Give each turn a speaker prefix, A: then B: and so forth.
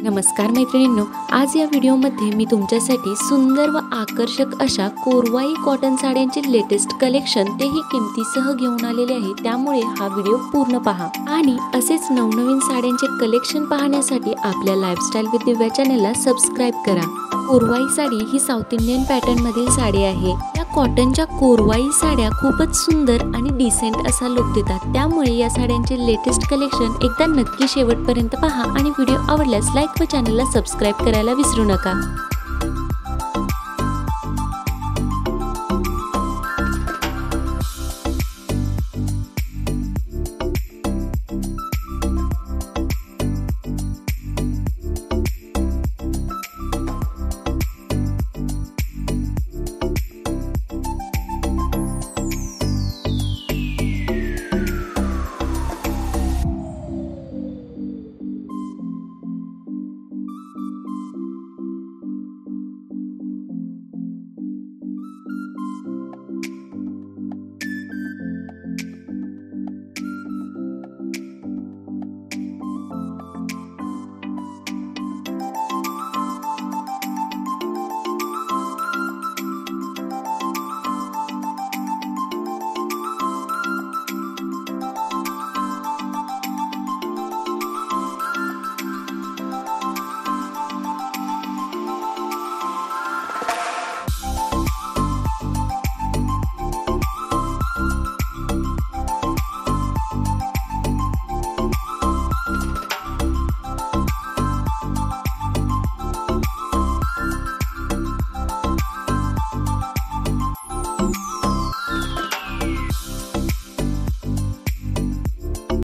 A: नमस्कार मैत्रिणींनो, आज या व्हिडिओमध्ये मी तुमच्यासाठी सुंदर व आकर्षक अशा कोरवाई कॉटन साड्यांचे लेटेस्ट कलेक्शन तेही किमतीसह घेऊन आलेले आहे। त्यामुळे हा व्हिडिओ पूर्ण पहा आणि असेच नवनवीन साड्यांचे कलेक्शन पाहण्यासाठी आपल्या लाईफस्टाईल विथ दिव्या चॅनलला सबस्क्राइब करा। कोरवाई साडी ही साऊथ इंडियन पॅटर्न मधील साडी आहे। या कॉटनच्या कोरवाई साड्या खूपच सुंदर आणि डिसेंट असा लुक देतात। त्यामुळे या साड्यांचे लेटेस्ट कलेक्शन एकदा नक्की शेवटपर्यंत पहा आणि व्हिडिओ आवडल्यास लाईक व चॅनलला सबस्क्राइब करायला विसरू नका।